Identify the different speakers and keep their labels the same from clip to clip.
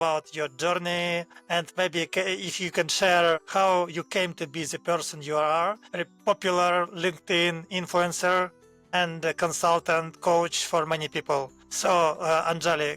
Speaker 1: about your journey, and maybe if you can share how you came to be the person you are, a popular LinkedIn influencer and a consultant coach for many people. So, Angeli,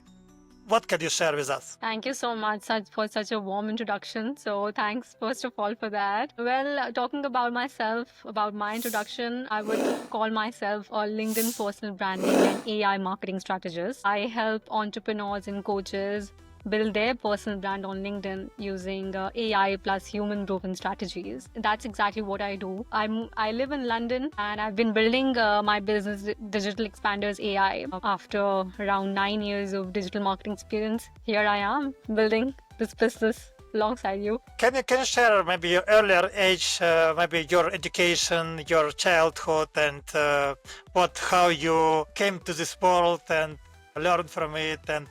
Speaker 1: what can you share with us?
Speaker 2: Thank you so much for such a warm introduction. So, thanks first of all for that. Well, talking about myself, about my introduction, I would call myself a LinkedIn personal branding and AI marketing strategist. I help entrepreneurs and coaches build their personal brand on LinkedIn using AI plus human proven strategies. That's exactly what I do. I live in London and I've been building my business Digital Expanders AI after around 9 years of digital marketing experience. Here I am building this business alongside you.
Speaker 1: Can you share maybe your earlier age, maybe your education, your childhood, and how you came to this world and learn from it, and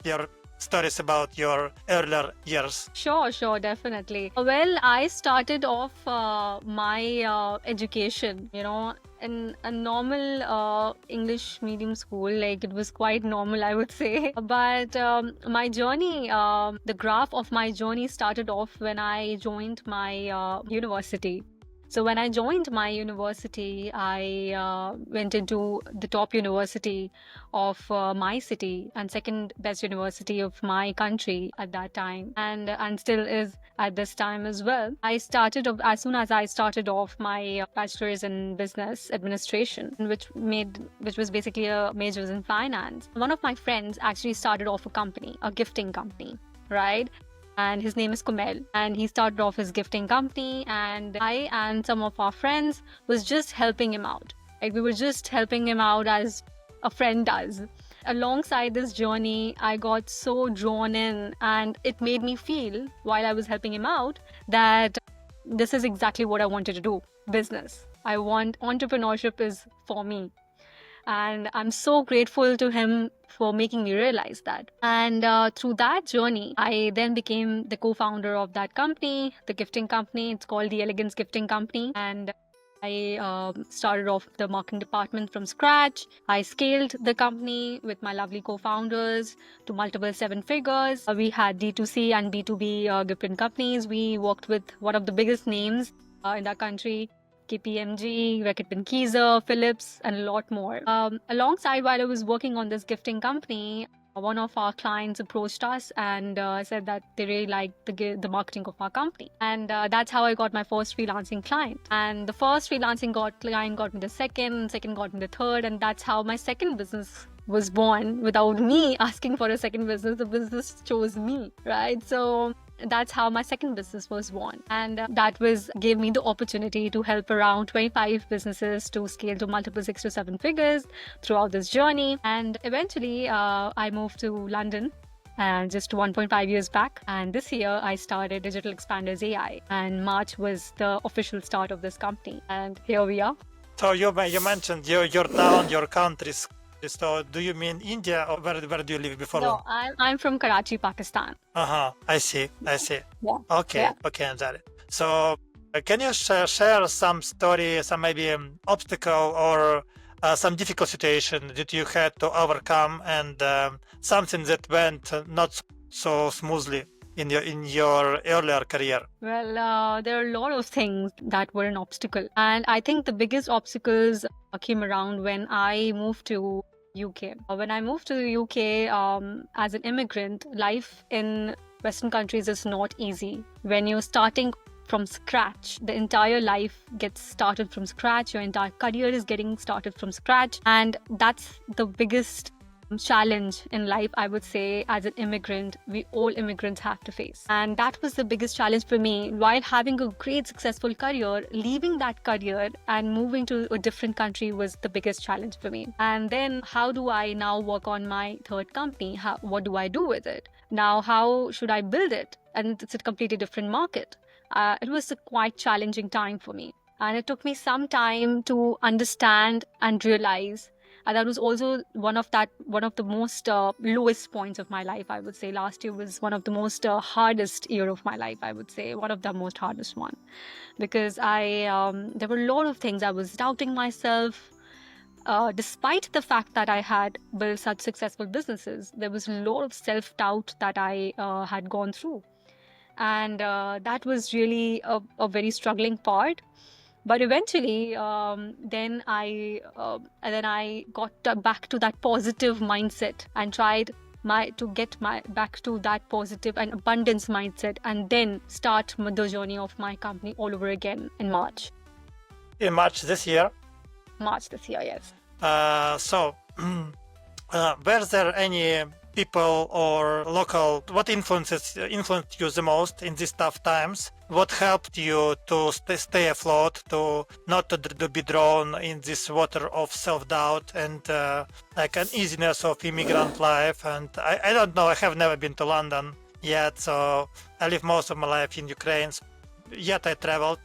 Speaker 1: your stories about your earlier years?
Speaker 2: Sure, definitely. Well, I started off my education, in a normal English medium school. Like it was quite normal, I would say. But my journey, the graph of my journey started off when I joined my university. So when I joined my university, I went into the top university of my city and second best university of my country at that time, and still is at this time as well. I started off, as soon as I started off my bachelor's in business administration, which was basically a majors in finance. One of my friends actually started off a company, a gifting company, right? And his name is Kumel, and he started off his gifting company, and I and some of our friends was just helping him out. Like we were just helping him out as a friend does. Alongside this journey, I got so drawn in, and it made me feel while I was helping him out that this is exactly what I wanted to do. Business. I want entrepreneurship is for me. And I'm so grateful to him for making me realize that. And through that journey, I then became the co-founder of that company, the gifting company. It's called the Elegance Gifting Company. And I started off the marketing department from scratch. I scaled the company with my lovely co-founders to multiple seven figures. We had D2C and B2B gifting companies. We worked with one of the biggest names in that country, KPMG, Reckitt Benckiser, Philips, and a lot more. Alongside, while I was working on this gifting company, one of our clients approached us and said that they really liked the marketing of our company. And that's how I got my first freelancing client. And the first freelancing client got me the second got me the third, and that's how my second business was born. Without me asking for a second business, the business chose me, right? So that's how my second business was born, and that gave me the opportunity to help around 25 businesses to scale to multiple 6 to 7 figures throughout this journey. And eventually I moved to London and just 1.5 years back, and this year I started Digital Expanders AI, and March was the official start of this company, and here we are.
Speaker 1: So you mentioned your town, your countries. So do you mean India, or where do you live before?
Speaker 2: No, I'm from Karachi, Pakistan.
Speaker 1: I see.
Speaker 2: Yeah.
Speaker 1: Okay, Angeli. So can you share some story, some maybe obstacle or some difficult situation that you had to overcome, and something that went not so smoothly in your earlier career?
Speaker 2: Well, there are a lot of things that were an obstacle, and I think the biggest obstacles came around when I moved to UK. When I moved to the UK as an immigrant, life in Western countries is not easy. When you're starting from scratch, the entire life gets started from scratch. Your entire career is getting started from scratch, and that's the biggest challenge in life, I would say, as an immigrant, we all immigrants have to face. And that was the biggest challenge for me. While having a great successful career, leaving that career and moving to a different country was the biggest challenge for me. And then how do I now work on my third company? What do I do with it? Now, how should I build it? And it's a completely different market. It was a quite challenging time for me. And it took me some time to understand and realize. And that was also one of the most lowest points of my life, I would say. Last year was one of the most hardest year of my life, I would say. One of the most hardest one. Because there were a lot of things. I was doubting myself. despite the fact that I had built such successful businesses, there was a lot of self-doubt that I had gone through. And that was really a very struggling part. But eventually, then I got back to that positive mindset and tried to get my back to that positive and abundance mindset, and then start the journey of my company all over again in March.
Speaker 1: In March this year.
Speaker 2: March this year, yes.
Speaker 1: So, were there any people or local, what influenced you the most in these tough times? What helped you to stay afloat, to not to be drawn in this water of self-doubt and like uneasiness of immigrant life? And I don't know, I have never been to London yet, so I live most of my life in Ukraine. Yet I traveled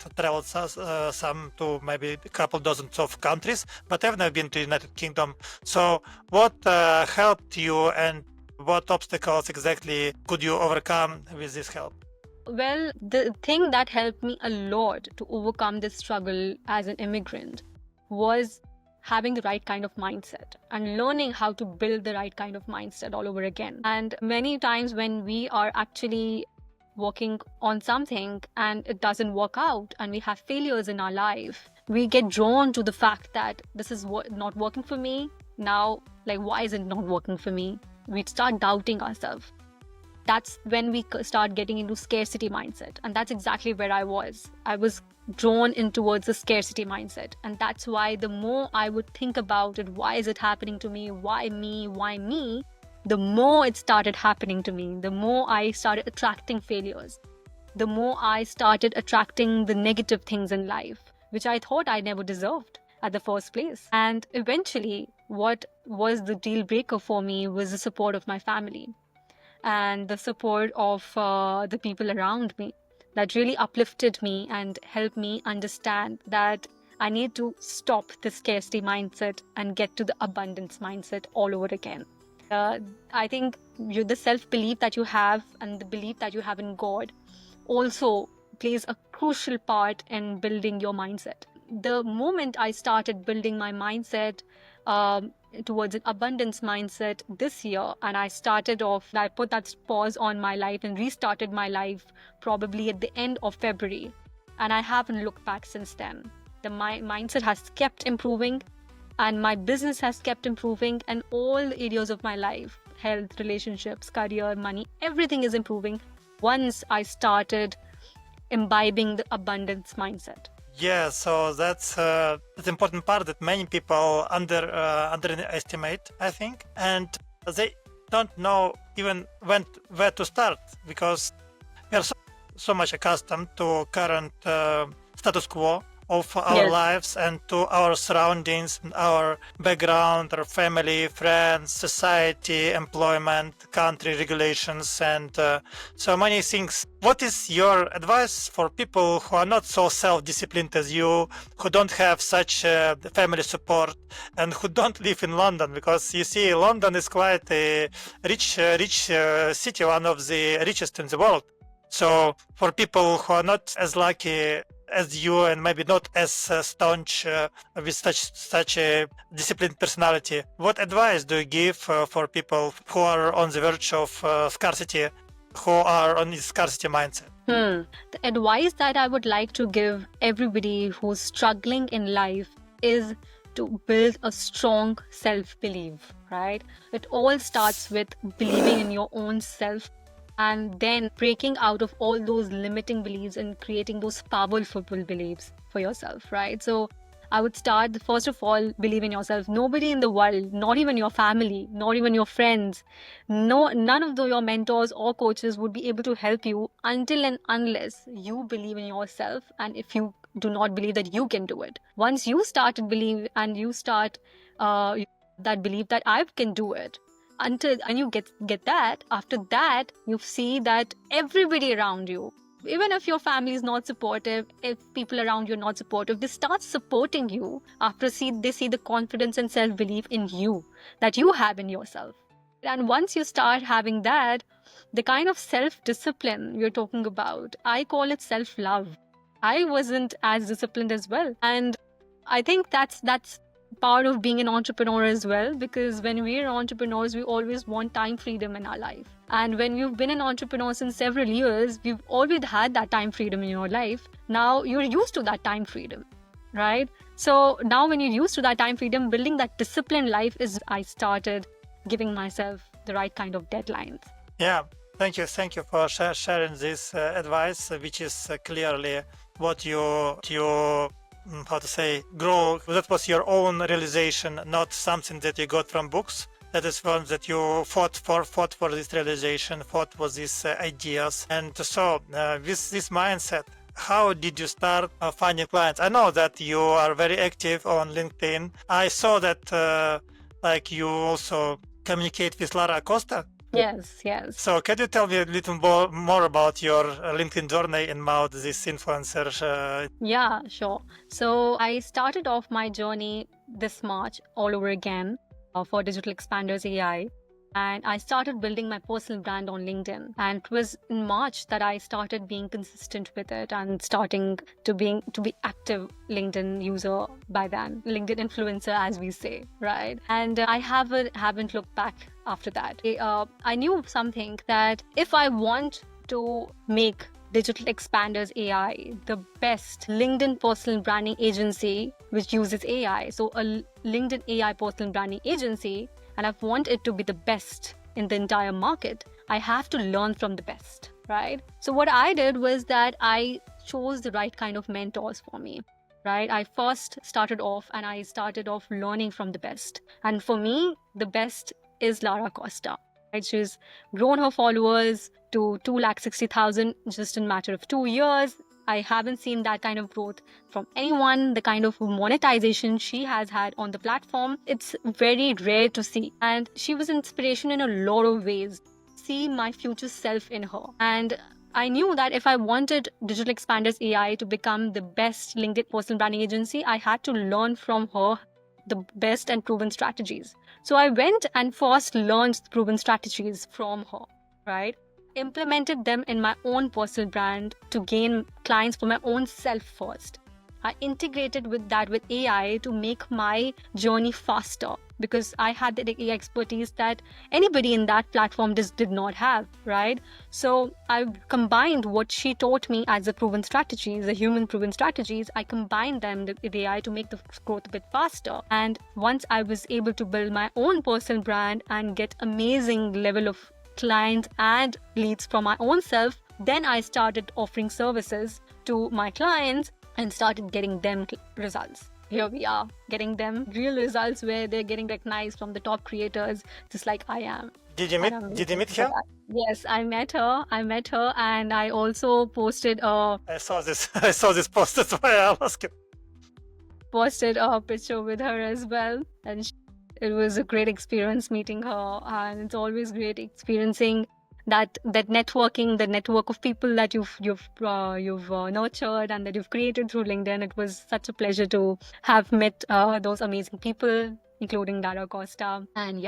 Speaker 1: some to maybe a couple dozens of countries, but I've never been to United Kingdom. So what helped you, and what obstacles exactly could you overcome with this help?
Speaker 2: Well, the thing that helped me a lot to overcome this struggle as an immigrant was having the right kind of mindset and learning how to build the right kind of mindset all over again. And many times when we are actually working on something and it doesn't work out and we have failures in our life, we get drawn to the fact that this is not working for me. Now, like, why is it not working for me? We start doubting ourselves. That's when we start getting into scarcity mindset. And that's exactly where I was. I was drawn in towards the scarcity mindset. And that's why the more I would think about it, why is it happening to me? Why me? Why me? The more it started happening to me, the more I started attracting failures, the more I started attracting the negative things in life, which I thought I never deserved at the first place. And eventually, what was the deal breaker for me was the support of my family and the support of the people around me that really uplifted me and helped me understand that I need to stop the scarcity mindset and get to the abundance mindset all over again. I think the self-belief that you have and the belief that you have in God also plays a crucial part in building your mindset. The moment I started building my mindset towards an abundance mindset this year, and I put that pause on my life and restarted my life probably at the end of February. And I haven't looked back since then. My mindset has kept improving, and my business has kept improving, and all areas of my life, health, relationships, career, money, everything is improving once I started imbibing the abundance mindset.
Speaker 1: Yeah, so that's the important part that many people underestimate, I think, and they don't know even where to start, because we are so much accustomed to current status quo of our lives and to our surroundings, our background, our family, friends, society, employment, country regulations, and so many things. What is your advice for people who are not so self-disciplined as you, who don't have such family support, and who don't live in London? Because you see, London is quite a rich city, one of the richest in the world. So for people who are not as lucky as you, and maybe not as staunch with such a disciplined personality, what advice do you give for people who are on the verge of scarcity, who are on this scarcity mindset?
Speaker 2: The advice that I would like to give everybody who's struggling in life is to build a strong self-belief, right? It all starts with believing in your own self, and then breaking out of all those limiting beliefs and creating those powerful beliefs for yourself, right? So I would start, first of all, believe in yourself. Nobody in the world, not even your family, not even your friends, none of your mentors or coaches would be able to help you until and unless you believe in yourself, and if you do not believe that you can do it. Once you start to believe and you start that belief that I can do it, and you get that, after that you see that everybody around you, even if your family is not supportive, if people around you are not supportive, they start supporting you after they see the confidence and self-belief in you that you have in yourself. And once you start having that, the kind of self-discipline you're talking about, I call it self-love. I wasn't as disciplined as well, and I think that's part of being an entrepreneur as well, because when we're entrepreneurs, we always want time freedom in our life. And when you've been an entrepreneur since several years, we've always had that time freedom in your life. Now you're used to that time freedom, right? So now when you're used to that time freedom, building that disciplined life is, I started giving myself the right kind of deadlines.
Speaker 1: Yeah, thank you for sharing this advice, which is clearly what you how to say, grow. That was your own realization, not something that you got from books. That is one that you fought for this realization, fought for these ideas. And so with this mindset, how did you start finding clients? I know that you are very active on LinkedIn. I saw that like you also communicate with Lara Costa.
Speaker 2: Yes.
Speaker 1: So can you tell me a little more about your LinkedIn journey and about this influencer?
Speaker 2: Yeah, sure. So I started off my journey this March all over again for Digital Expanders AI. And I started building my personal brand on LinkedIn. And it was in March that I started being consistent with it and starting to be active LinkedIn user by then, LinkedIn influencer, as we say, right? And I haven't looked back after that. I knew something, that if I want to make Digital Expanders AI the best LinkedIn personal branding agency which uses AI, so a LinkedIn AI personal branding agency, and I want it to be the best in the entire market, I have to learn from the best, right? So what I did was that I chose the right kind of mentors for me, right? I first started off learning from the best. And for me, the best is Lara Costa. Right? She's grown her followers to 260,000 just in a matter of 2 years. I haven't seen that kind of growth from anyone. The kind of monetization she has had on the platform, it's very rare to see. And she was inspiration in a lot of ways. See my future self in her. And I knew that if I wanted Digital Expanders AI to become the best LinkedIn personal branding agency, I had to learn from her the best and proven strategies. So I went and first learned proven strategies from her, right? Implemented them in my own personal brand to gain clients for my own self first. I integrated with AI to make my journey faster, because I had the AI expertise that anybody in that platform did not have, right? So I combined what she taught me as the proven strategies, the human proven strategies. I combined them with AI to make the growth a bit faster. And once I was able to build my own personal brand and get amazing level of clients and leads from my own self, then I started offering services to my clients and started getting them results. Here we are, getting them real results where they're getting recognized from the top creators, just like I am.
Speaker 1: Did you meet her?
Speaker 2: Yes, I met her, and I also posted
Speaker 1: I saw this post, that's why I asked you.
Speaker 2: Posted a picture with her as well, and it was a great experience meeting her, and it's always great experiencing that networking, the network of people that you've nurtured and that you've created through LinkedIn. It was such a pleasure to have met those amazing people, including Lara Costa, and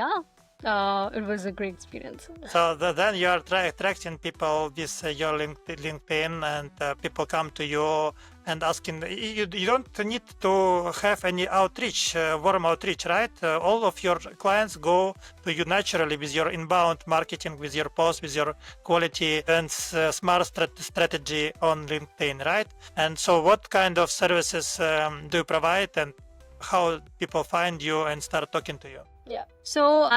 Speaker 2: it was a great experience.
Speaker 1: So then you are attracting people with your LinkedIn, and people come to you and asking. You don't need to have any outreach, warm outreach, right? All of your clients go to you naturally with your inbound marketing, with your posts, with your quality and smart strategy on LinkedIn, right? And so what kind of services do you provide, and how people find you and start talking to you?
Speaker 2: Yeah. So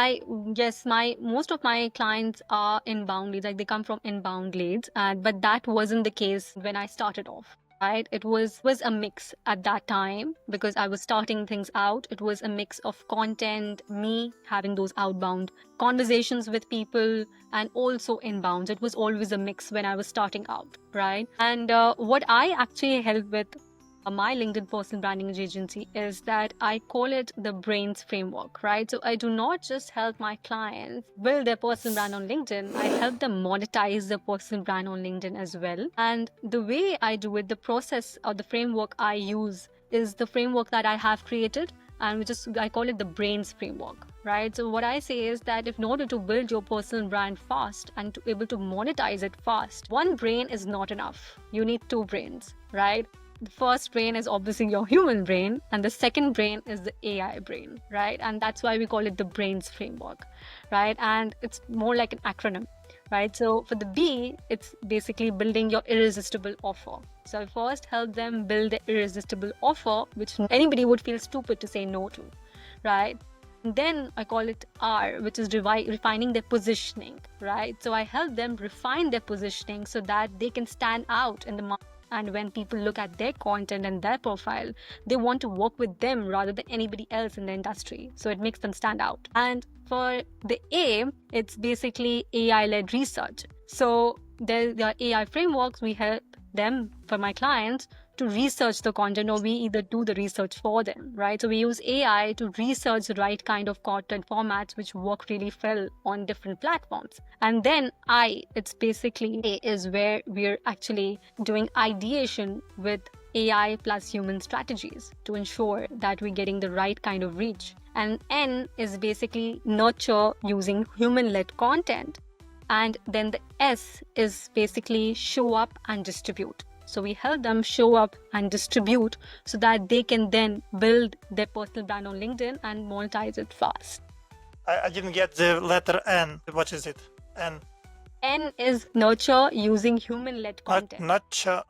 Speaker 2: most of my clients are inbound leads, like they come from inbound leads, but that wasn't the case when I started off. Right? It was a mix at that time, because I was starting things out. It was a mix of content, me having those outbound conversations with people, and also inbounds. It was always a mix when I was starting out, right? And what I actually help with my LinkedIn personal branding agency is that I call it the brains framework, right? So I do not just help my clients build their personal brand on LinkedIn. I help them monetize their personal brand on LinkedIn as well. And the way I do it, the process or the framework I use is the framework that I have created, and I call it the brains framework, right? So what I say is that in order to build your personal brand fast and to be able to monetize it fast, one brain is not enough. You need two brains, right? the first brain is obviously your human brain, and the second brain is the AI brain, right? And that's why we call it the brains framework, right? And it's more like an acronym, right? So for the B, it's basically building your irresistible offer. So I first help them build the irresistible offer, which anybody would feel stupid to say no to, right? And then I call it R, which is refining their positioning, right? So I help them refine their positioning so that they can stand out in the market. And when people look at their content and their profile, they want to work with them rather than anybody else in the industry. So it makes them stand out. And for the A, it's basically AI-led research. So there are AI frameworks. We help them, for my clients, to research the content, or we either do the research for them, right? So we use AI to research the right kind of content formats which work really well on different platforms. And then it's basically is where we're actually doing ideation with AI plus human strategies to ensure that we're getting the right kind of reach. And N is basically nurture using human-led content. And then the S is basically show up and distribute. So we help them show up and distribute so that they can then build their personal brand on LinkedIn and monetize it fast.
Speaker 1: I didn't get the letter N. What is it? N.
Speaker 2: N is nurture using human-led content.
Speaker 1: Nurture.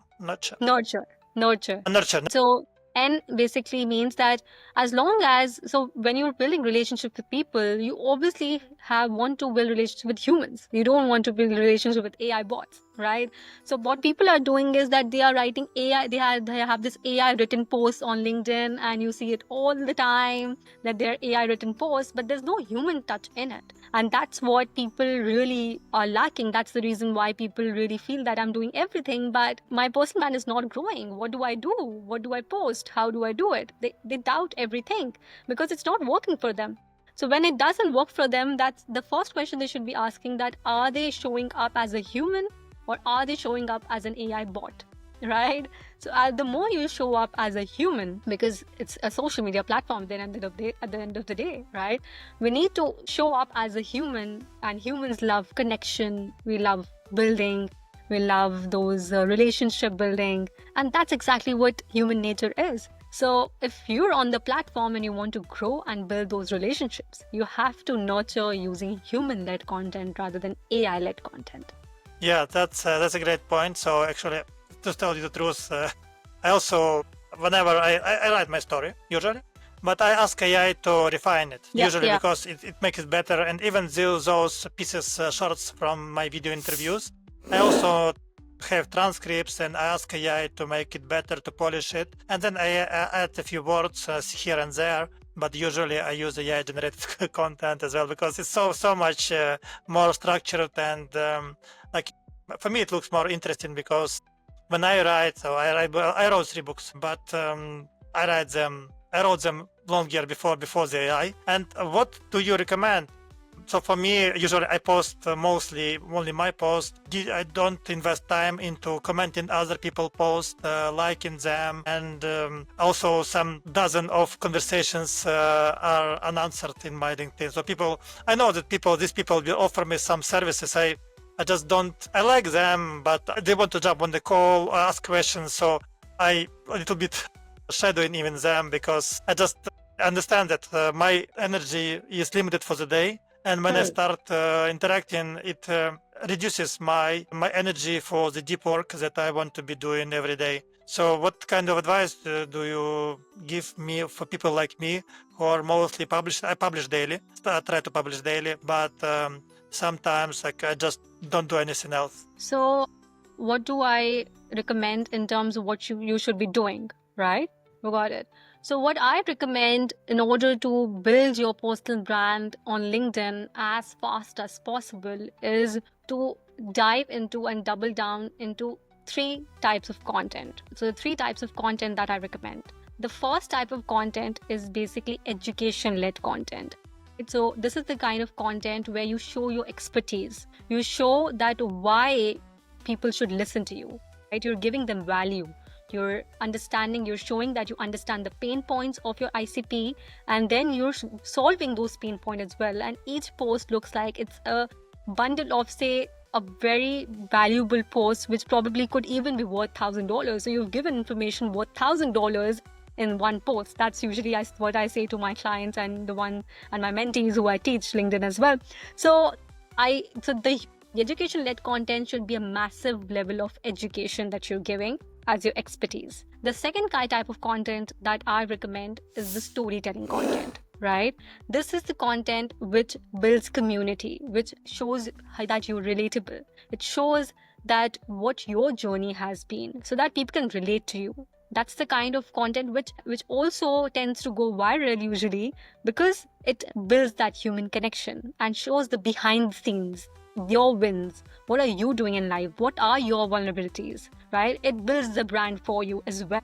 Speaker 2: Nurture. So N basically means that as long as, so when you're building relationships with people, you obviously want to build relationships with humans. You don't want to build relationships with AI bots, right? So what people are doing is that they are writing AI, they have this AI written post on LinkedIn, and you see it all the time that they're AI written posts, but there's no human touch in it. And that's what people really are lacking. That's the reason why people really feel that I'm doing everything, but my personal brand is not growing. What do I do? What do I post? How do I do it? They doubt everything because it's not working for them. So when it doesn't work for them, that's the first question they should be asking, that are they showing up as a human or are they showing up as an AI bot? Right? So the more you show up as a human, because it's a social media platform then at the end of the day, right? We need to show up as a human, and humans love connection. We love building. We love those relationship building. And that's exactly what human nature is. So if you're on the platform and you want to grow and build those relationships, you have to nurture using human-led content rather than AI-led content.
Speaker 1: Yeah, that's a great point. So actually, to tell you the truth, I also, whenever I write my story, usually, but I ask AI to refine it, because it makes it better. And even those pieces, shorts from my video interviews, I also have transcripts and I ask AI to make it better, to polish it. And then I add a few words here and there. But usually I use AI generated content as well, because it's so much more structured, and like for me it looks more interesting, because when I write, so I wrote 3 books, but I wrote them long year before the AI. And what do you recommend? So for me, usually I post mostly only my post. I don't invest time into commenting other people's posts, liking them, and also some dozen of conversations are unanswered in my LinkedIn. So I know that these people will offer me some services. I just don't. I like them, but they want to jump on the call, ask questions. So I a little bit shadowing even them, because I just understand that my energy is limited for the day. And when I start interacting, it reduces my energy for the deep work that I want to be doing every day. So what kind of advice do you give me for people like me who are mostly published? I publish daily. I try to publish daily, but sometimes I just don't do anything else.
Speaker 2: So what do I recommend in terms of what you should be doing, right? We got it. So what I recommend in order to build your personal brand on LinkedIn as fast as possible is to dive into and double down into 3 types of content. So the 3 types of content that I recommend. The first type of content is basically education-led content. So this is the kind of content where you show your expertise. You show that why people should listen to you, right? You're giving them value. You're showing that you understand the pain points of your ICP, and then you're solving those pain points as well. And each post looks like it's a bundle of, say, a very valuable post which probably could even be worth $1,000. So you've given information worth $1,000 in one post. That's usually what I say to my clients and my mentees who I teach LinkedIn as well. So the education-led content should be a massive level of education that you're giving as your expertise. The second type of content that I recommend is the storytelling content, right? This is the content which builds community, which shows that you're relatable. It shows that what your journey has been so that people can relate to you. That's the kind of content which also tends to go viral usually because it builds that human connection and shows the behind the scenes, your wins. What are you doing in life? What are your vulnerabilities, right? It builds the brand for you as well.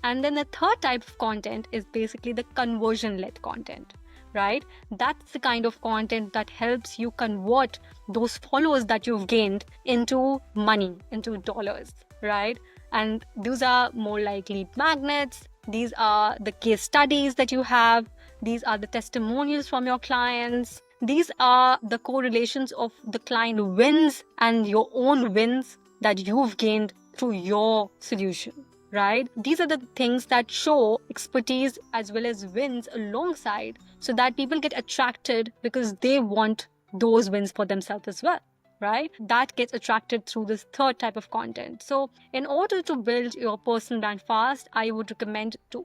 Speaker 2: And then the third type of content is basically the conversion-led content, right? That's the kind of content that helps you convert those followers that you've gained into money, into dollars, right? And these are more like lead magnets. These are the case studies that you have. These are the testimonials from your clients. These are the correlations of the client wins and your own wins that you've gained through your solution, right? These are the things that show expertise as well as wins alongside so that people get attracted because they want those wins for themselves as well, right? That gets attracted through this third type of content. So in order to build your personal brand fast, I would recommend to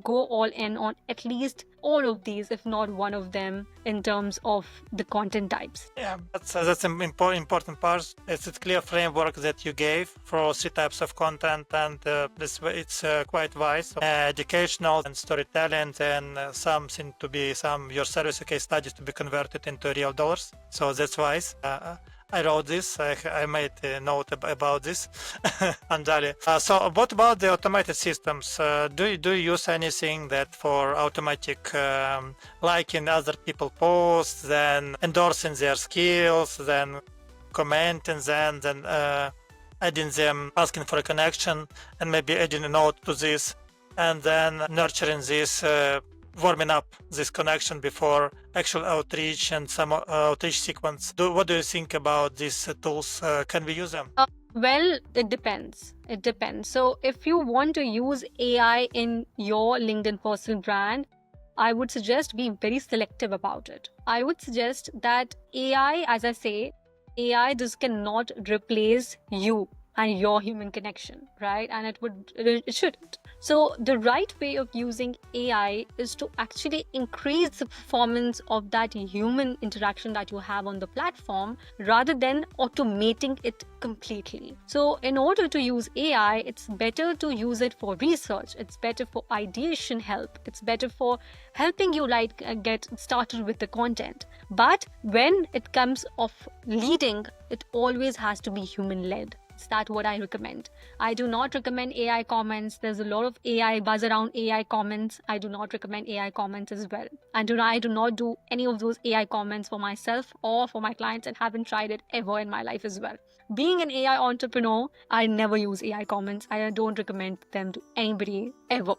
Speaker 2: go all in on at least all of these, if not one of them, in terms of the content types.
Speaker 1: Yeah, that's an important part. It's a clear framework that you gave for 3 types of content, and it's quite wise. Educational and storytelling, and something to be your service case studies to be converted into real dollars. So that's wise. I wrote this. I made a note about this, Angali. So what about the automated systems? Do you use anything that for automatic liking other people's posts, then endorsing their skills, then commenting them, then adding them, asking for a connection, and maybe adding a note to this, and then nurturing this, warming up this connection before actual outreach and some outreach sequence? What do you think about these tools? Can we use them?
Speaker 2: Well, it depends. It depends. So if you want to use AI in your LinkedIn personal brand, I would suggest be very selective about it. I would suggest that AI, as I say, AI just cannot replace you and your human connection, right? And it shouldn't. So the right way of using AI is to actually increase the performance of that human interaction that you have on the platform rather than automating it completely. So in order to use AI, it's better to use it for research. It's better for ideation help. It's better for helping you get started with the content. But when it comes of leading, it always has to be human-led. That's what I recommend. I do not recommend AI comments. There's a lot of AI buzz around AI comments. I do not recommend AI comments as well. I do not do any of those AI comments for myself or for my clients, and haven't tried it ever in my life as well. Being an AI entrepreneur, I never use AI comments. I don't recommend them to anybody ever,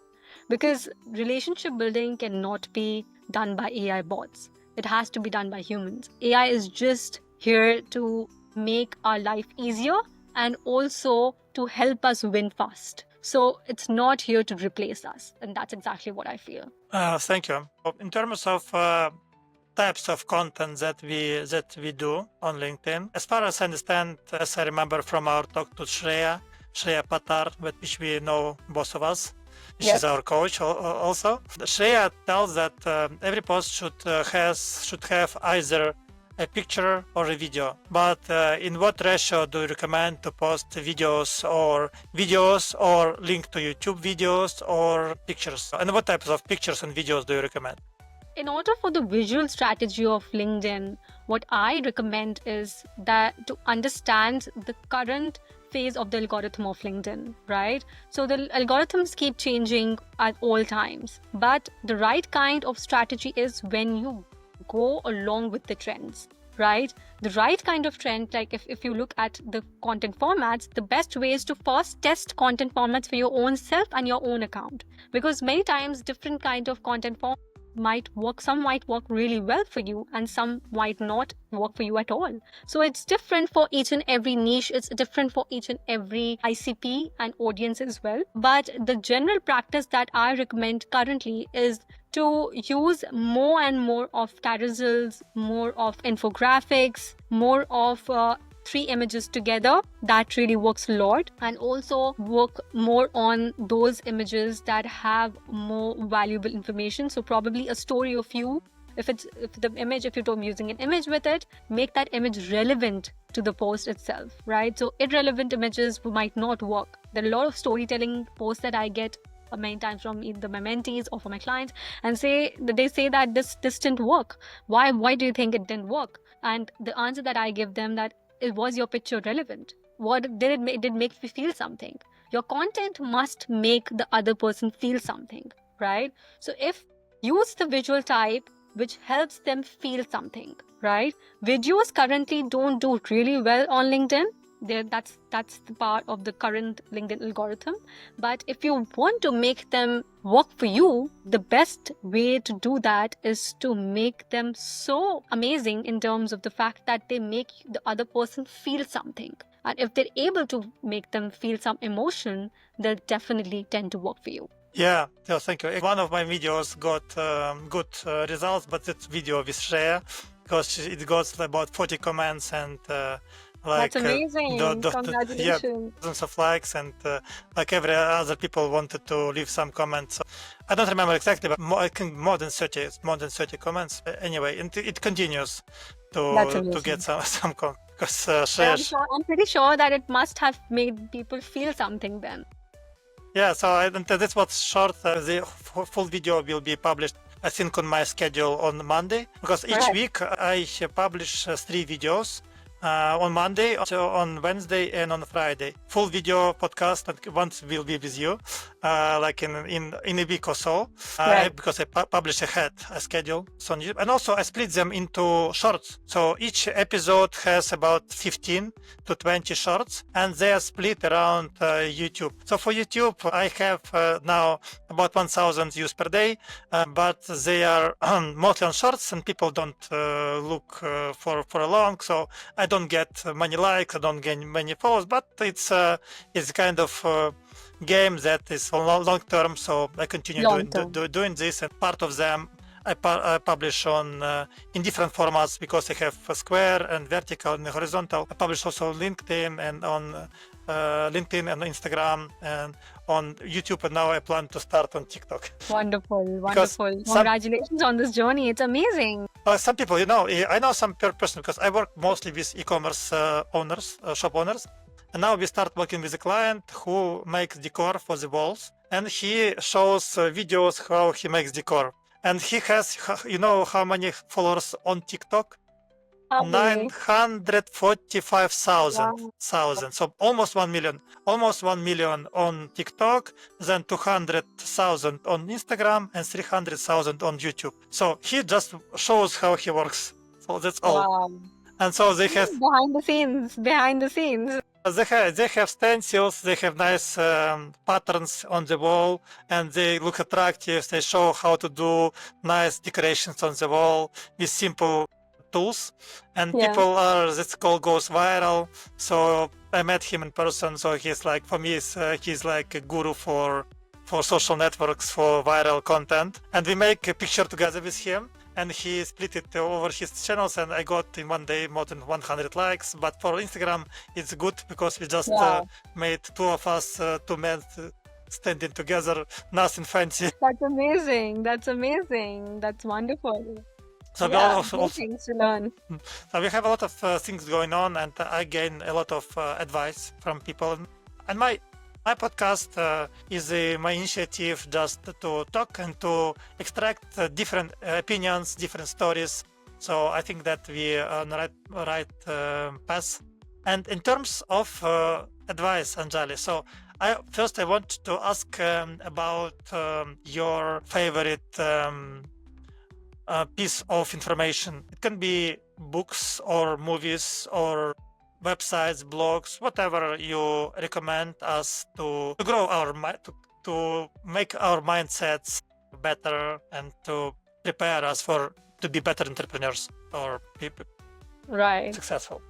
Speaker 2: because relationship building cannot be done by AI bots. It has to be done by humans. AI is just here to make our life easier and also to help us win fast. So it's not here to replace us. And that's exactly what I feel.
Speaker 1: Thank you. In terms of types of content that we do on LinkedIn, as far as I understand, as I remember from our talk to Shreya Patar, which we know both of us,
Speaker 2: Yes.
Speaker 1: she's our coach also. Shreya tells that every post should have either a picture or a video. But in what ratio do you recommend to post videos or link to YouTube videos or pictures? And what types of pictures and videos do you recommend?
Speaker 2: In order for the visual strategy of LinkedIn, what I recommend is that to understand the current phase of the algorithm of LinkedIn, right? So the algorithms keep changing at all times, but the right kind of strategy is when you go along with the trends, right? The right kind of trend, like if you look at the content formats, the best way is to first test content formats for your own self and your own account, because many times different kind of content form some might work really well for you, and some might not work for you at all. So it's different for each and every niche. It's different for each and every ICP and audience as well. But the general practice that I recommend currently is to use more and more of carousels, more of infographics, more of three images together. That really works a lot. And also work more on those images that have more valuable information. So probably a story of you. If you're using an image with it, make that image relevant to the post itself, right? So irrelevant images might not work. There are a lot of storytelling posts that I get many times from either my mentees or from my clients, and they say that this didn't work. Why do you think it didn't work? And the answer that I give them, that was your picture relevant? What did it make you feel something? Your content must make the other person feel something, right? So if use the visual type which helps them feel something, right? Videos currently don't do really well on LinkedIn. That's the part of the current LinkedIn algorithm. But if you want to make them work for you, the best way to do that is to make them so amazing in terms of the fact that they make the other person feel something. And if they're able to make them feel some emotion, they'll definitely tend to work for you.
Speaker 1: Yeah, thank you. One of my videos got good results, but it's video with share, because it got about 40 comments and
Speaker 2: That's amazing. Congratulations.
Speaker 1: dozens of likes, and like every other people wanted to leave some comments. So I don't remember exactly, but I think more than 30 comments. Anyway, and it continues to get some because shares.
Speaker 2: I'm pretty sure that it must have made people feel something then.
Speaker 1: Yeah, so this was short. The full video will be published, I think, on my schedule on Monday, because each week I publish 3 videos. On Monday, on Wednesday, and on Friday. Full video podcast, and once will be with you, like in a week or so, because I publish ahead a schedule. So, and also I split them into shorts. So each episode has about 15 to 20 shorts, and they are split around YouTube. So for YouTube, I have now about 1,000 views per day, but they are mostly on shorts, and people don't look for a long. So I don't get many likes, I don't get many follows, but it's kind of game that is long term. So I continue doing this, and part of them I publish on in different formats, because I have a square and vertical and horizontal. I publish also on LinkedIn and on LinkedIn and Instagram and on YouTube, and now I plan to start on TikTok.
Speaker 2: Wonderful. Congratulations on this journey. It's amazing.
Speaker 1: Some people, I know some person, because I work mostly with e-commerce owners, shop owners. And now we start working with a client who makes decor for the walls, and he shows videos how he makes decor. And he has, how many followers on TikTok? 945,000. So almost 1 million. Almost 1 million on TikTok, then 200,000 on Instagram, and 300,000 on YouTube. So he just shows how he works. So that's all.
Speaker 2: Wow.
Speaker 1: And so they have
Speaker 2: behind the scenes.
Speaker 1: They have stencils, they have nice patterns on the wall, and they look attractive. They show how to do nice decorations on the wall with simple tools, and this call goes viral. So I met him in person. So he's like, for me, he's like a guru for social networks, for viral content. And we make a picture together with him, and he split it over his channels, and I got in one day more than 100 likes. But for Instagram, it's good, because we just made 2 of us, 2 men standing together, nothing fancy.
Speaker 2: That's amazing. That's wonderful.
Speaker 1: So
Speaker 2: things to learn.
Speaker 1: So we have a lot of things going on, and I gain a lot of advice from people. And my podcast is my initiative just to talk and to extract different opinions, different stories. So I think that we are on the right path. And in terms of advice, Angeli, so I want to ask about your favorite piece of information. It can be books or movies or websites, blogs, whatever you recommend us to grow our mind, to make our mindsets better, and to prepare us to be better entrepreneurs or people
Speaker 2: Right.
Speaker 1: successful?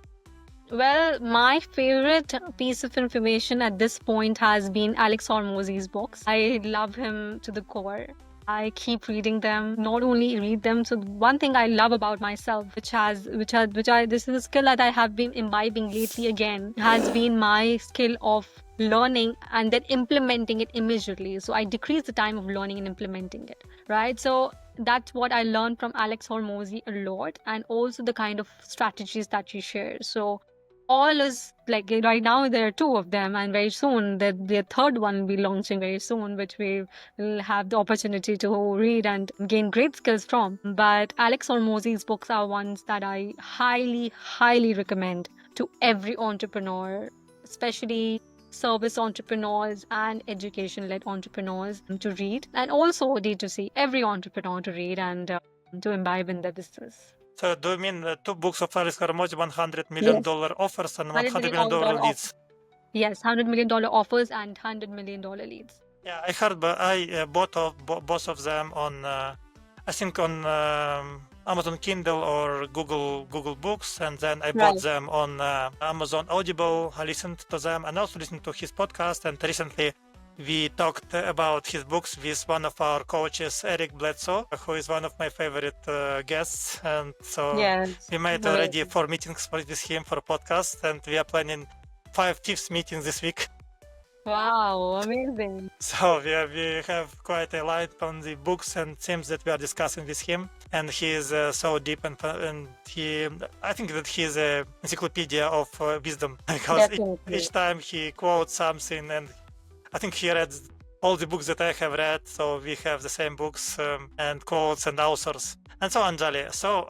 Speaker 2: Well, my favorite piece of information at this point has been Alex Hormozi's books. I love him to the core. I keep reading them, not only read them. So one thing I love about myself, this is a skill that I have been imbibing lately again, has been my skill of learning and then implementing it immediately. So I decrease the time of learning and implementing it, right? So that's what I learned from Alex Hormozi a lot, and also the kind of strategies that he shares. So all is like right now there are two of them, and very soon the third one will be launching very soon, which we will have the opportunity to read and gain great skills from. But Alex Hormozi's books are ones that I highly recommend to every entrepreneur, especially service entrepreneurs and education-led entrepreneurs to read, and also D2C, every entrepreneur to read and to imbibe in their business.
Speaker 1: So do you mean two books of Alex Hormozi, $100 million
Speaker 2: Yes.
Speaker 1: offers and
Speaker 2: $100
Speaker 1: $100
Speaker 2: million
Speaker 1: million
Speaker 2: offers.
Speaker 1: leads?
Speaker 2: Yes, $100 million offers and $100 million leads.
Speaker 1: Yeah, I heard, but I bought both of them on, I think on Amazon Kindle or Google Books, and then I bought
Speaker 2: Right.
Speaker 1: them on Amazon Audible. I listened to them and also listened to his podcast. And recently, we talked about his books with one of our coaches, Eric Bledsoe, who is one of my favorite guests. And so
Speaker 2: Yes.
Speaker 1: we made already 4 meetings with him for a podcast, and we are planning 5 fifth meetings this week.
Speaker 2: Wow, amazing.
Speaker 1: So we have quite a light on the books and themes that we are discussing with him, and he is so deep and I think that he is an encyclopedia of wisdom, because
Speaker 2: Definitely.
Speaker 1: each time he quotes something, and I think he read all the books that I have read, so we have the same books and quotes and authors. And so, Angeli, so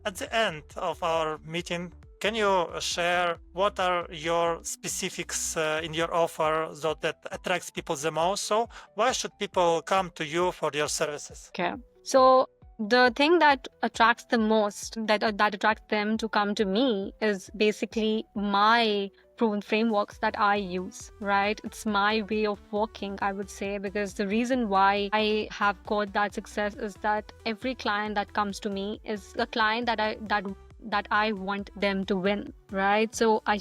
Speaker 1: at the end of our meeting, can you share what are your specifics in your offer that attracts people the most? So why should people come to you for your services?
Speaker 2: Okay. So the thing that attracts the most, that attracts them to come to me, is basically my proven frameworks that I use, right? It's my way of working, I would say, because the reason why I have got that success is that every client that comes to me is a client that I want them to win, right? So I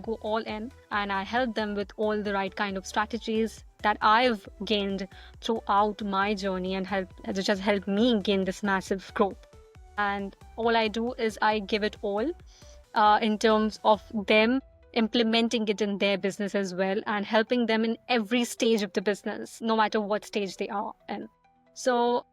Speaker 2: go all in, and I help them with all the right kind of strategies that I've gained throughout my journey, and which has helped me gain this massive growth. And all I do is I give it all in terms of them implementing it in their business as well, and helping them in every stage of the business, no matter what stage they are in. So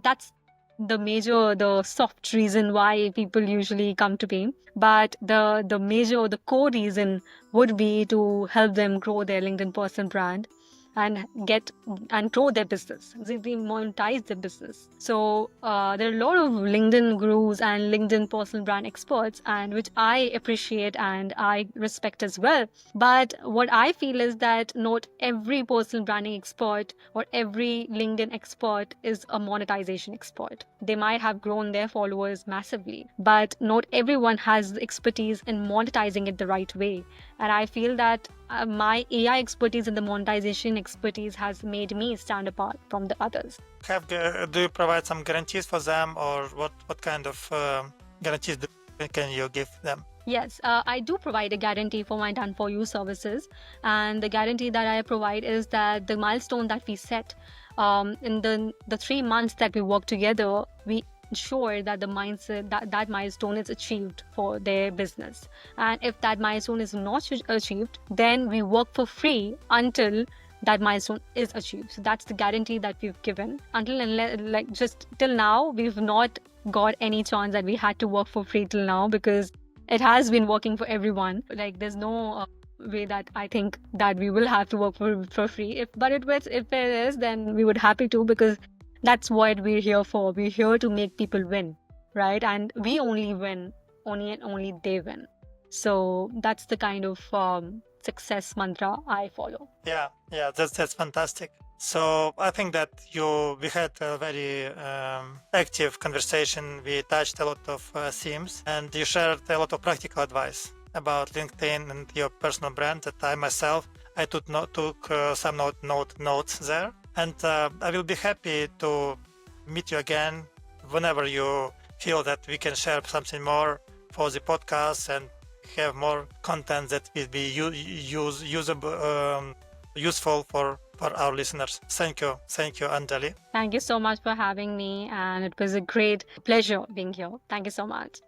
Speaker 2: that's the soft reason why people usually come to me. But the core reason would be to help them grow their LinkedIn personal brand and grow their business, they monetize their business. So there are a lot of LinkedIn gurus and LinkedIn personal brand experts, and which I appreciate and I respect as well. But what I feel is that not every personal branding expert or every LinkedIn expert is a monetization expert. They might have grown their followers massively, but not everyone has the expertise in monetizing it the right way. And I feel that my AI expertise and the monetization expertise has made me stand apart from the others.
Speaker 1: Do you provide some guarantees for them, or what kind of guarantees can you give them?
Speaker 2: Yes, I do provide a guarantee for my done for you services, and the guarantee that I provide is that the milestone that we set in the 3 months that we work together, we ensure that that milestone is achieved for their business. And if that milestone is not achieved, then we work for free until that milestone is achieved. So that's the guarantee that we've given. Just till now, we've not got any chance that we had to work for free till now, because it has been working for everyone. Like, there's no way that I think that we will have to work for free. If it is, then we would happy to, because that's what we're here for. We're here to make people win, right? And we only win, only they win. So that's the kind of success mantra I follow.
Speaker 1: Yeah, that's fantastic. So I think that we had a very active conversation. We touched a lot of themes, and you shared a lot of practical advice about LinkedIn and your personal brand that I myself took some notes there. And I will be happy to meet you again whenever you feel that we can share something more for the podcast and have more content that will be useful for our listeners. Thank you, Angeli.
Speaker 2: Thank you so much for having me, and it was a great pleasure being here. Thank you so much.